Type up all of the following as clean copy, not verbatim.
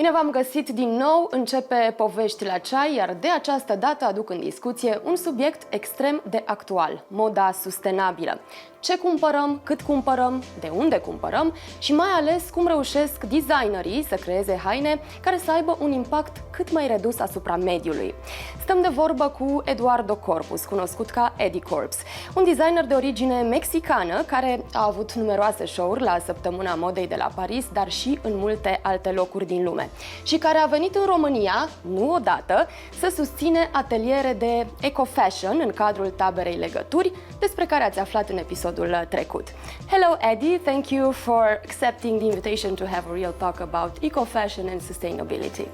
Bine v-am găsit din nou, începe Povești la Ceai, iar de această dată aduc în discuție un subiect extrem de actual, moda sustenabilă. Ce cumpărăm, cât cumpărăm, de unde cumpărăm și mai ales cum reușesc designerii să creeze haine care să aibă un impact cât mai redus asupra mediului. Stăm de vorbă cu Eduardo Corpus, cunoscut ca Eddie Corpus, un designer de origine mexicană care a avut numeroase show-uri la Saptămâna Modei de la Paris, dar și în multe alte locuri din lume și care a venit în România, nu odată, să susține ateliere de eco-fashion în cadrul Taberei Legături, despre care ați aflat în episodul trecut. Hello Eddie, thank you for accepting the invitation to have a real talk about eco-fashion and sustainability.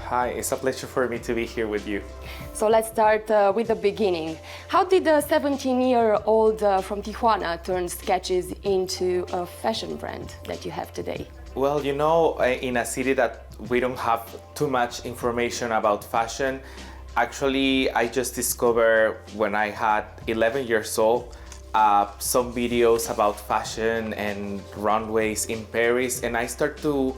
Hi, it's a pleasure for me to be here with you. So let's start with the beginning. How did a 17-year-old from Tijuana turn sketches into a fashion brand that you have today? Well, you know, in a city that we don't have too much information about fashion, actually, I just discovered when I had 11 years old some videos about fashion and runways in Paris, and I started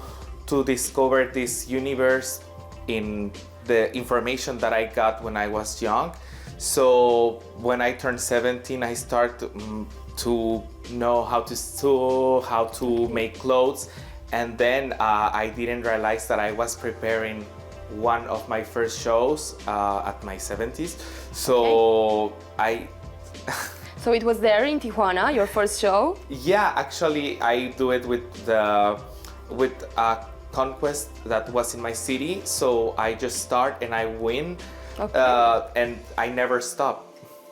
to discover this universe in the information that I got when I was young. So when I turned 17, I started to know how to sew, how to make clothes, and then I didn't realize that I was preparing one of my first shows at my 70s. So okay. So it was there in Tijuana, your first show? Yeah, actually I do it with a conquest that was in my city. So I just start and I win, okay. And I never stop.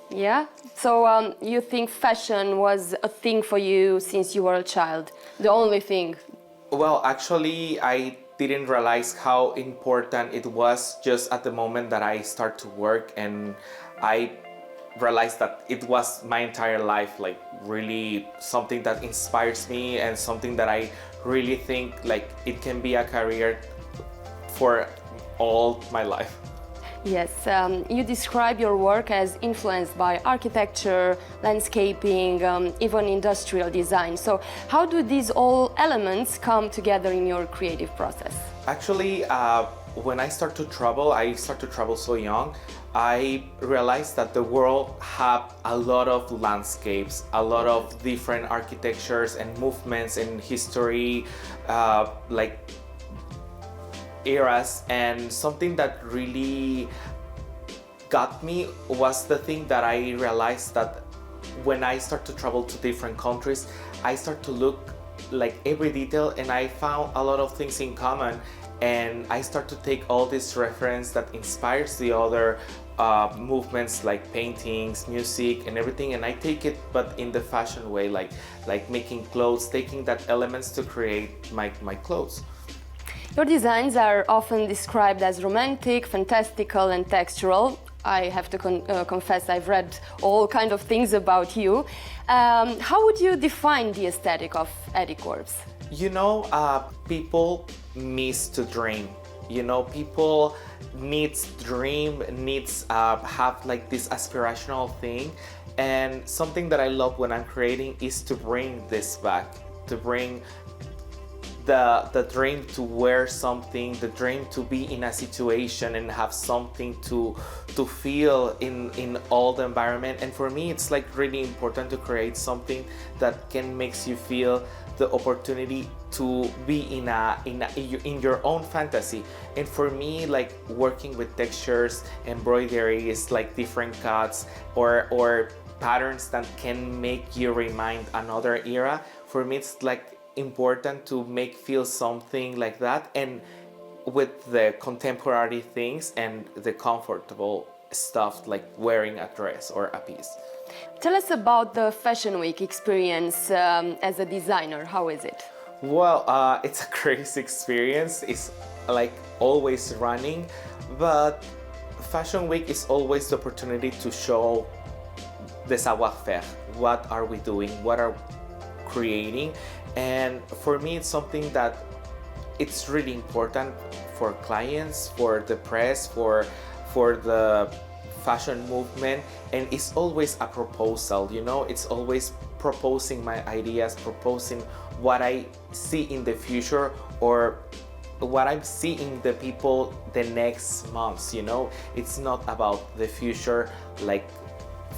Yeah. So you think fashion was a thing for you since you were a child? The only thing? Well, actually, I didn't realize how important it was just at the moment that I start to work, and I realized that it was my entire life, like really something that inspires me and something that I really think like it can be a career for all my life. Yes, you describe your work as influenced by architecture, landscaping, even industrial design. So how do these all elements come together in your creative process? Actually, when I start to travel so young, I realized that the world had a lot of landscapes, a lot of different architectures and movements in history, like eras, and something that really got me was the thing that I realized that when I start to travel to different countries, I start to look like every detail, and I found a lot of things in common, and I start to take all this reference that inspires the other movements like paintings, music and everything, and I take it but in the fashion way, like making clothes, taking that elements to create my clothes. Your designs are often described as romantic, fantastical and textural. I have to confess I've read all kind of things about you. How would you define the aesthetic of Eddie Corpus? You know, people miss to dream. You know, people needs have like this aspirational thing, and something that I love when I'm creating is to bring this back, to bring the dream to wear something, the dream to be in a situation and have something to feel in all the environment. And for me, it's like really important to create something that can makes you feel the opportunity to be in your own fantasy. And for me, like working with textures, embroidery is like different cuts or patterns that can make you remind another era. For me, it's like important to make feel something like that, and with the contemporary things and the comfortable stuff like wearing a dress or a piece. Tell us about the Fashion Week experience as a designer. How is it? Well, it's a crazy experience. It's like always running, but Fashion Week is always the opportunity to show the savoir-faire. What are we doing? What are creating? And for me, it's something that it's really important for clients, for the press, for the fashion movement, and it's always a proposal, you know, it's always proposing my ideas, proposing what I see in the future, or what I'm seeing the people the next months, you know. It's not about the future like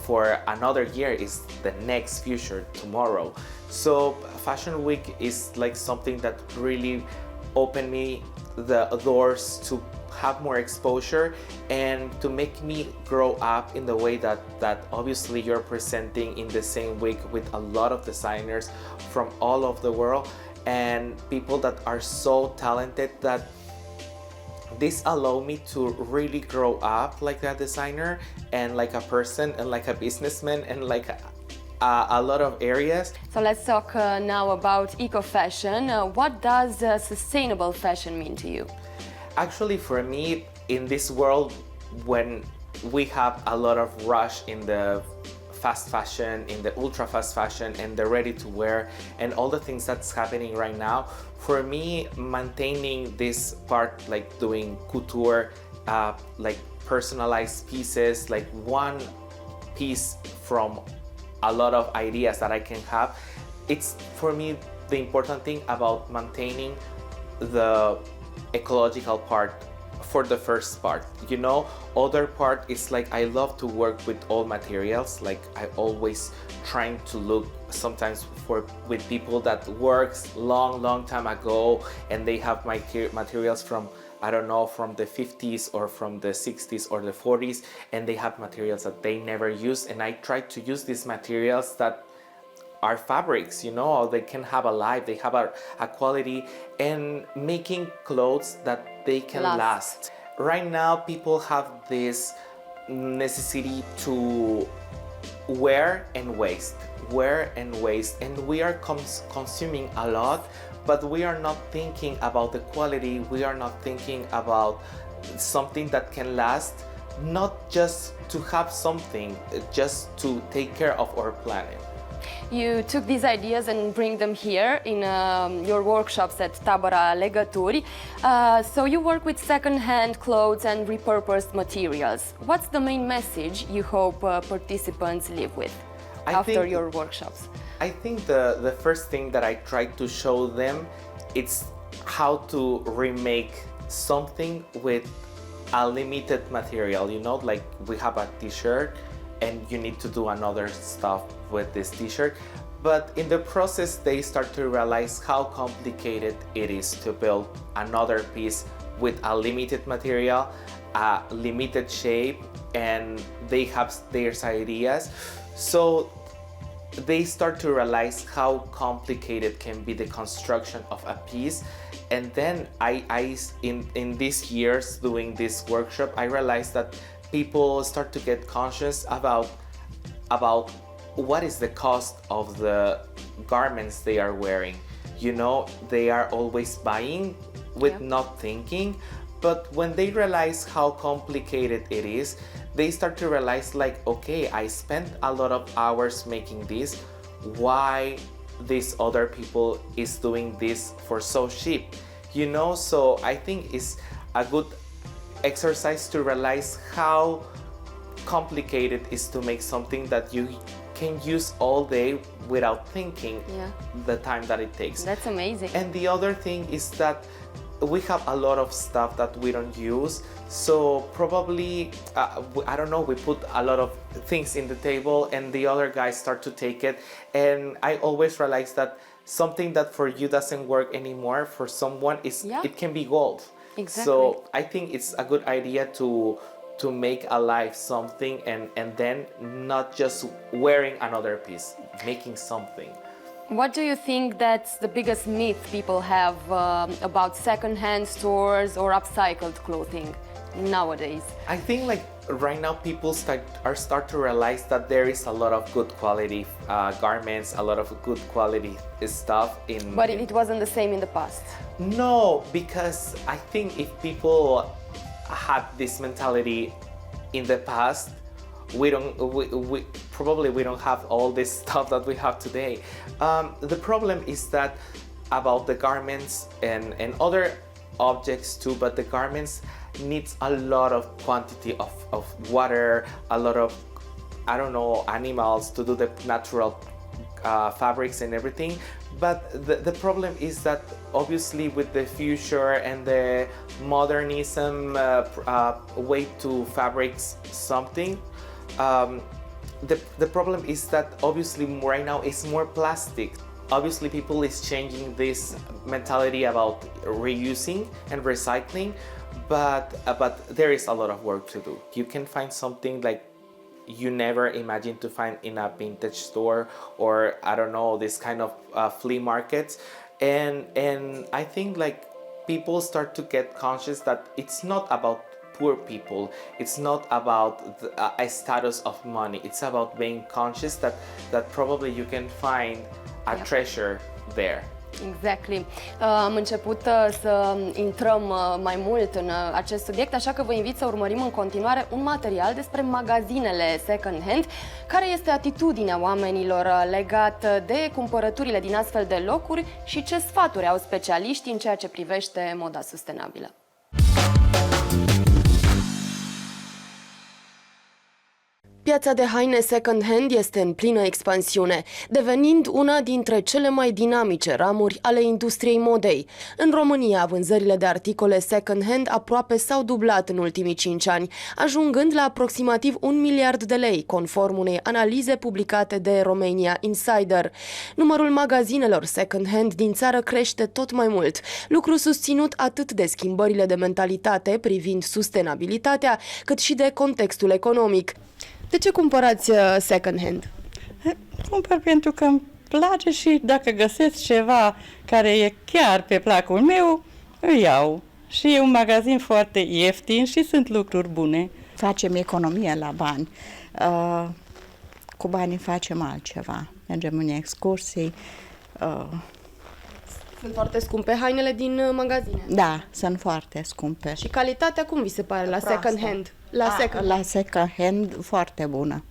for another year, is the next future tomorrow. So Fashion Week is like something that really opened me the doors to have more exposure and to make me grow up in the way that obviously you're presenting in the same week with a lot of designers from all over the world and people that are so talented that this allowed me to really grow up like a designer and like a person and like a businessman and like a lot of areas. So let's talk now about eco-fashion. What does sustainable fashion mean to you? Actually, for me, in this world, when we have a lot of rush in the fast fashion, in the ultra fast fashion, and the ready to wear, and all the things that's happening right now, for me, maintaining this part, like doing couture, like personalized pieces, like one piece from a lot of ideas that I can have, it's for me the important thing about maintaining the ecological part for the first part. You know, other part is like I love to work with all materials. Like I always trying to look sometimes with people that works long time ago and they have materials from, I don't know, from the 50s or from the 60s or the 40s, and they have materials that they never use, and I try to use these materials that are fabrics, you know, or they can have a life, they have a quality, and making clothes that they can last. Right now, people have this necessity to wear and waste, and we are consuming a lot, but we are not thinking about the quality, we are not thinking about something that can last, not just to have something, just to take care of our planet. You took these ideas and bring them here in your workshops at Taberei Legături. So you work with second-hand clothes and repurposed materials. What's the main message you hope participants live with after your workshops? I think the first thing that I try to show them is how to remake something with a limited material, you know, like we have a t-shirt and you need to do another stuff with this t-shirt, but in the process they start to realize how complicated it is to build another piece with a limited material, a limited shape, and they have their ideas. So they start to realize how complicated can be the construction of a piece. And then in these years doing this workshop, I realized that people start to get conscious about what is the cost of the garments they are wearing. You know, they are always buying with not thinking, but when they realize how complicated it is, they start to realize like, okay, I spent a lot of hours making this, why this other people is doing this for so cheap, you know? So I think it's a good exercise to realize how complicated it is to make something that you can use all day without thinking the time that it takes. That's amazing. And the other thing is that we have a lot of stuff that we don't use, so probably I don't know, we put a lot of things in the table and the other guys start to take it, and I always realize that something that for you doesn't work anymore, for someone it can be gold. Exactly. So I think it's a good idea to make alive something and then not just wearing another piece, making something. What do you think that's the biggest myth people have about second-hand stores or upcycled clothing nowadays? I think like right now people start to realize that there is a lot of good quality garments, a lot of good quality stuff in. But it wasn't the same in the past. No, because I think if people had this mentality in the past, we probably don't have all this stuff that we have today. The problem is that about the garments and other objects too, but the garments needs a lot of quantity of water, a lot of, I don't know, animals to do the natural fabrics and everything. But the problem is that obviously with the future and the modernism way to fabrics something, the problem is that obviously right now it's more plastic. Obviously people is changing this mentality about reusing and recycling, but there is a lot of work to do. You can find something like you never imagined to find in a vintage store, or I don't know, this kind of flea markets, and I think like people start to get conscious that it's not about poor people, it's not about a status of money, it's about being conscious that probably you can find a treasure there. Exactly. Am început să intrăm mai mult în acest subiect, așa că vă invit să urmărim în continuare un material despre magazinele second hand, care este atitudinea oamenilor legat de cumpărăturile din astfel de locuri și ce sfaturi au specialiștii în ceea ce privește moda sustenabilă. Piața de haine second-hand este în plină expansiune, devenind una dintre cele mai dinamice ramuri ale industriei modei. În România, vânzările de articole second-hand aproape s-au dublat în ultimii 5 ani, ajungând la aproximativ 1 miliard de lei, conform unei analize publicate de Romania Insider. Numărul magazinelor second-hand din țară crește tot mai mult, lucru susținut atât de schimbările de mentalitate privind sustenabilitatea, cât și de contextul economic. De ce cumpărați second-hand? Cumpăr pentru că îmi place și dacă găsesc ceva care e chiar pe placul meu, îl iau. Și e un magazin foarte ieftin și sunt lucruri bune. Facem economie la bani. Cu banii facem altceva. Mergem în excursii. Sunt foarte scumpe hainele din magazine. Da, sunt foarte scumpe. Și calitatea cum vi se pare la second-hand? La second-hand foarte bună.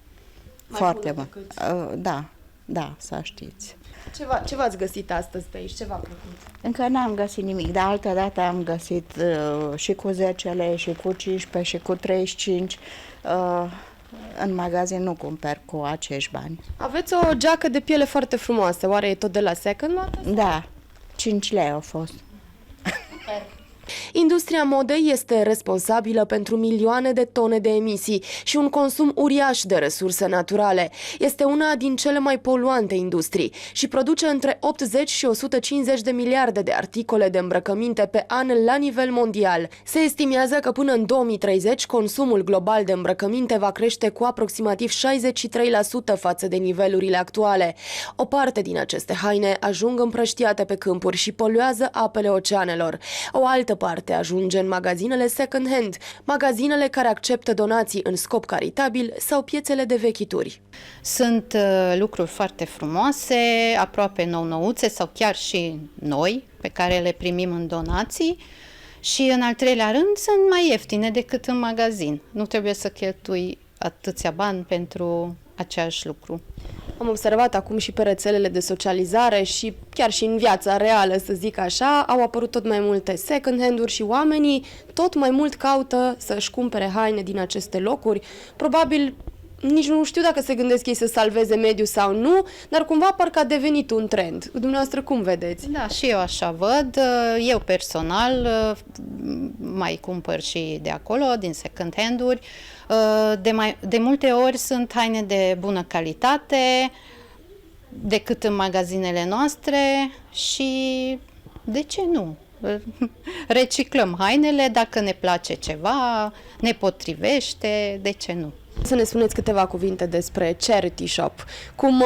Mai foarte bună bună. Da, să știți. Ce v-ați găsit astăzi pe aici? Ce v-a plăcut? Încă n-am găsit nimic, dar altă dată am găsit și cu 10 lei, și cu 15, și cu 35. În magazin nu cumpăr cu acești bani. Aveți o geacă de piele foarte frumoasă. Oare e tot de la second? Da, 5 lei au fost. Industria modei este responsabilă pentru milioane de tone de emisii și un consum uriaș de resurse naturale. Este una din cele mai poluante industrii și produce între 80 și 150 de miliarde de articole de îmbrăcăminte pe an la nivel mondial. Se estimează că până în 2030 consumul global de îmbrăcăminte va crește cu aproximativ 63% față de nivelurile actuale. O parte din aceste haine ajung împrăștiate pe câmpuri și poluează apele oceanelor. O altă parte ajunge în magazinele second-hand, magazinele care acceptă donații în scop caritabil sau piețele de vechituri. Sunt lucruri foarte frumoase, aproape nou-nouțe sau chiar și noi, pe care le primim în donații și în al treilea rând sunt mai ieftine decât în magazin. Nu trebuie să cheltui atâția bani pentru același lucru. Am observat acum și pe rețelele de socializare și chiar și în viața reală, să zic așa, au apărut tot mai multe second-hand-uri și oamenii tot mai mult caută să-și cumpere haine din aceste locuri. Probabil nici nu știu dacă se gândesc ei să salveze mediul sau nu, dar cumva parcă a devenit un trend. Dumneavoastră cum vedeți? Da, și eu așa văd. Eu personal mai cumpăr și de acolo, din second-hand-uri. De multe ori sunt haine de bună calitate decât în magazinele noastre și de ce nu? Reciclăm hainele, dacă ne place ceva, ne potrivește, de ce nu? Să ne spuneți câteva cuvinte despre charity shop. Cum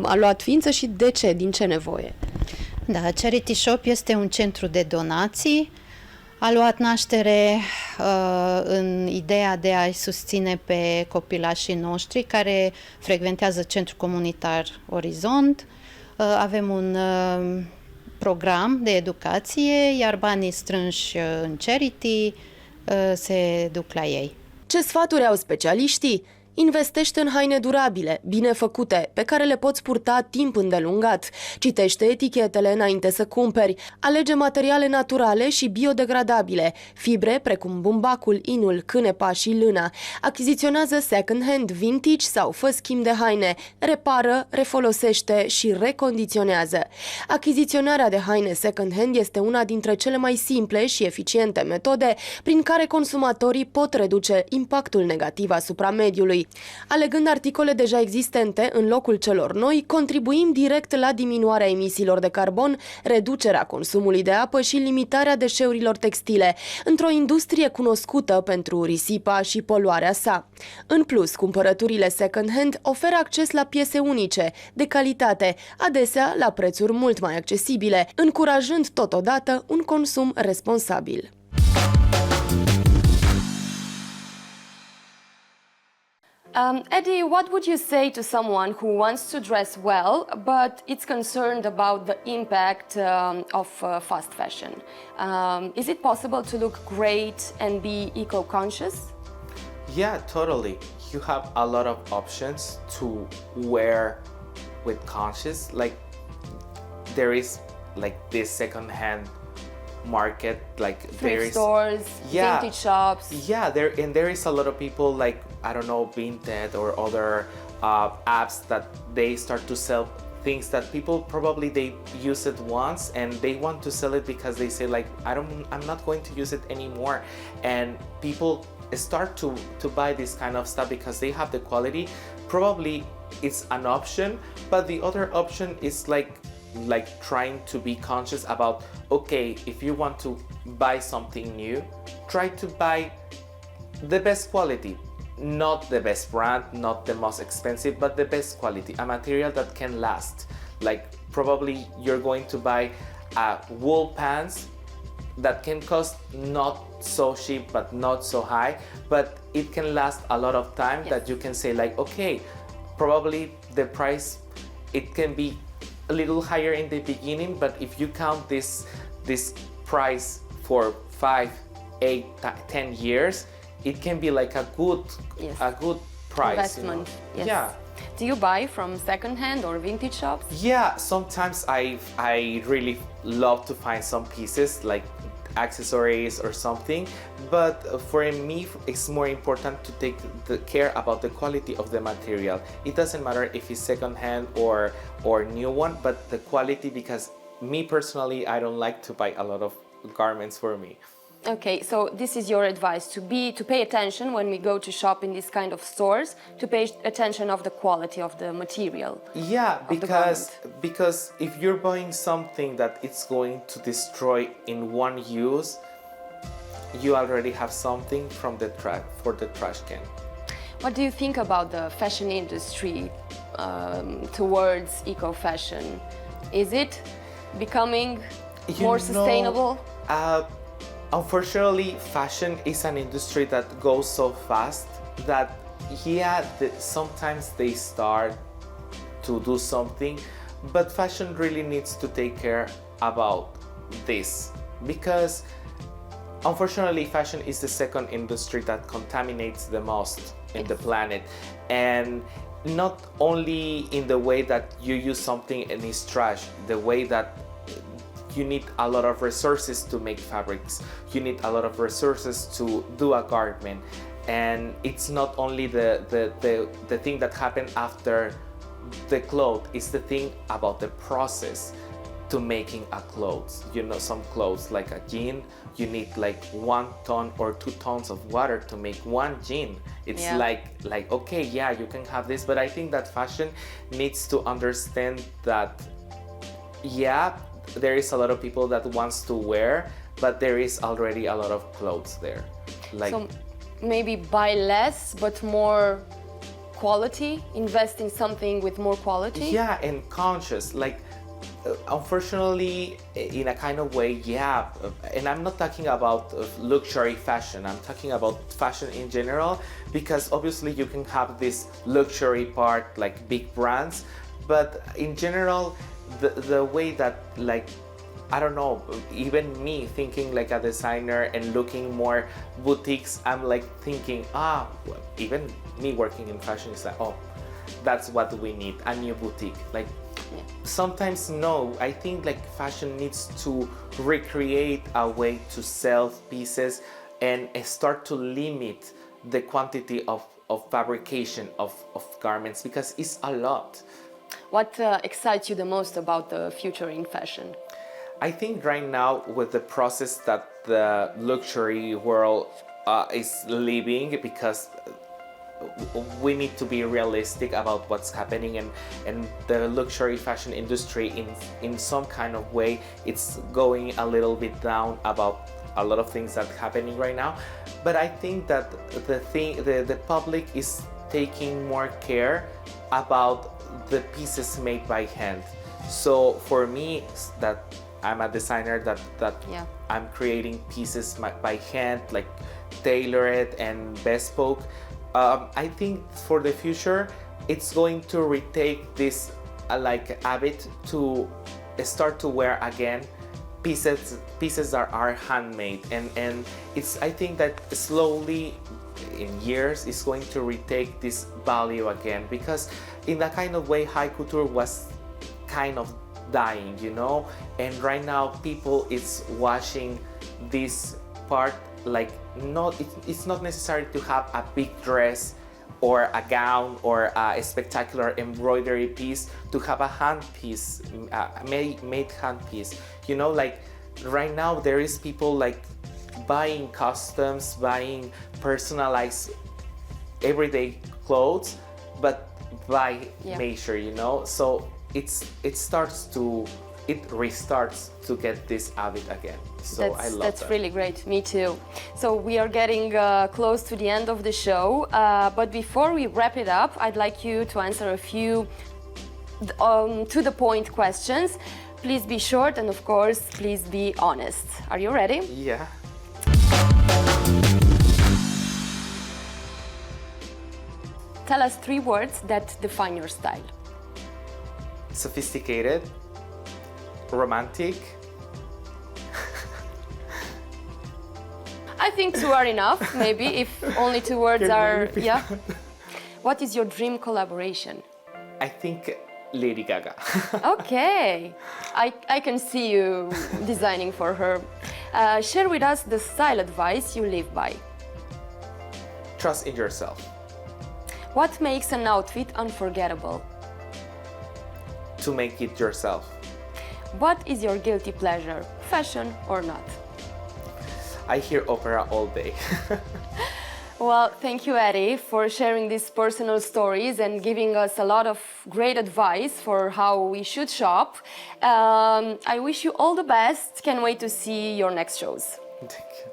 a luat ființă și de ce? Din ce nevoie? Da, charity shop este un centru de donații. A luat naștere în ideea de a-i susține pe copilașii noștri care frecventează centrul comunitar Orizont. Avem un program de educație, iar banii strânși în charity se duc la ei. Ce sfaturi au specialiștii? Investește în haine durabile, bine făcute, pe care le poți purta timp îndelungat. Citește etichetele înainte să cumperi. Alege materiale naturale și biodegradabile, fibre precum bumbacul, inul, cânepa și lâna. Achiziționează second-hand, vintage sau fă schimb de haine. Repară, refolosește și recondiționează. Achiziționarea de haine second-hand este una dintre cele mai simple și eficiente metode prin care consumatorii pot reduce impactul negativ asupra mediului. Alegând articole deja existente în locul celor noi, contribuim direct la diminuarea emisiilor de carbon, reducerea consumului de apă și limitarea deșeurilor textile, într-o industrie cunoscută pentru risipa și poluarea sa. În plus, cumpărăturile second-hand oferă acces la piese unice, de calitate, adesea la prețuri mult mai accesibile, încurajând totodată un consum responsabil. Eddie, what would you say to someone who wants to dress well, but it's concerned about the impact of fast fashion? Is it possible to look great and be eco-conscious? Yeah, totally. You have a lot of options to wear with conscious. Like there is like this second-hand market, like there Thrift is stores, vintage shops. Yeah, there is a lot of people like I don't know, Vinted or other apps that they start to sell things that people probably they use it once and they want to sell it because they say like I'm not going to use it anymore, and people start to buy this kind of stuff because they have the quality. Probably it's an option, but the other option is like trying to be conscious about, okay, if you want to buy something new, try to buy the best quality, not the best brand, not the most expensive, but the best quality, a material that can last. Like probably you're going to buy wool pants that can cost not so cheap but not so high, but it can last a lot of time. Yes. That you can say like, okay, probably the price, it can be a little higher in the beginning, but if you count this price for 5, 8, 10 years, it can be like a good price. Investment. You know? Yes. Yeah. Do you buy from second-hand or vintage shops? Yeah, sometimes I really love to find some pieces like accessories or something, but for me it's more important to take the care about the quality of the material. It doesn't matter if it's second-hand or new one, but the quality, because me personally I don't like to buy a lot of garments for me. Okay, so this is your advice, to pay attention when we go to shop in this kind of stores, to pay attention of the quality of the material. Yeah, because if you're buying something that it's going to destroy in one use, you already have something from the for the trash can. What do you think about the fashion industry towards eco-fashion? Is it becoming more sustainable? Unfortunately, fashion is an industry that goes so fast that sometimes they start to do something, but fashion really needs to take care about this, because unfortunately fashion is the second industry that contaminates the most in the planet, and not only in the way that you use something and it's trash, the way that you need a lot of resources to make fabrics, you need a lot of resources to do a garment, and it's not only the thing that happened after the cloth, it's the thing about the process to making a clothes. You know, some clothes like a jean, you need like 1 ton or 2 tons of water to make one jean. It's like okay, yeah, you can have this, but I think that fashion needs to understand that there is a lot of people that wants to wear, but there is already a lot of clothes there. Like, so maybe buy less but more quality, invest in something with more quality? Yeah, and conscious, like unfortunately in a kind of way, and I'm not talking about luxury fashion, I'm talking about fashion in general, because obviously you can have this luxury part like big brands, but in general the way that like I don't know, even me thinking like a designer and looking more boutiques, I'm like thinking, even me working in fashion is like, oh, that's what we need, a new boutique. Like sometimes no, I think like fashion needs to recreate a way to sell pieces and start to limit the quantity of fabrication of garments, because it's a lot. What excites you the most about the future in fashion? I think right now with the process that the luxury world is living, because we need to be realistic about what's happening, and the luxury fashion industry in some kind of way it's going a little bit down about a lot of things that are happening right now. But I think that the public is taking more care about the pieces made by hand. So for me, that I'm a designer, that I'm creating pieces by hand, like tailored and bespoke. I think for the future, it's going to retake this like habit to start to wear again pieces that are handmade, and it's, I think that slowly in years it's going to retake this value again, because in that kind of way high couture was kind of dying, you know, and right now people is watching this part like it's not necessary to have a big dress or a gown or a spectacular embroidery piece to have a hand piece, made hand piece. You know, like right now there is people like buying customs, buying personalized everyday clothes, but by measure, you know. So it restarts to get this habit again. So I love that's that. really great. Me too. So we are getting close to the end of the show, but before we wrap it up, I'd like you to answer a few to the point questions. Please be short, and of course, please be honest. Are you ready? Yeah. Tell us 3 words that define your style. Sophisticated, romantic. I think 2 are enough, maybe, if only 2 words are, yeah. What is your dream collaboration? I think Lady Gaga. Okay, I can see you designing for her. Share with us the style advice you live by. Trust in yourself. What makes an outfit unforgettable? To make it yourself. What is your guilty pleasure, fashion or not? I hear opera all day. Well, thank you, Eddie, for sharing these personal stories and giving us a lot of great advice for how we should shop. I wish you all the best. Can't wait to see your next shows. Thank you.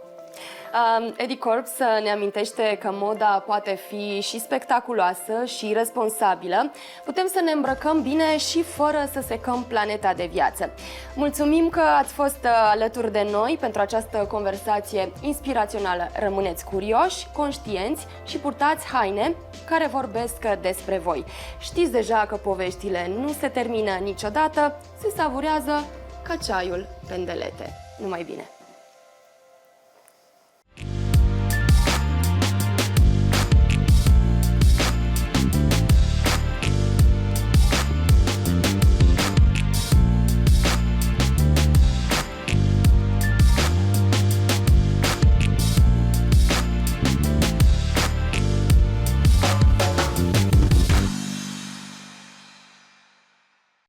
Eddie Corpus ne amintește că moda poate fi și spectaculoasă și responsabilă. Putem să ne îmbrăcăm bine și fără să secăm planeta de viață. Mulțumim că ați fost alături de noi pentru această conversație inspirațională. Rămâneți curioși, conștienți și purtați haine care vorbesc despre voi. Știți deja că poveștile nu se termină niciodată, se savurează ca ceaiul pendelete. Numai bine!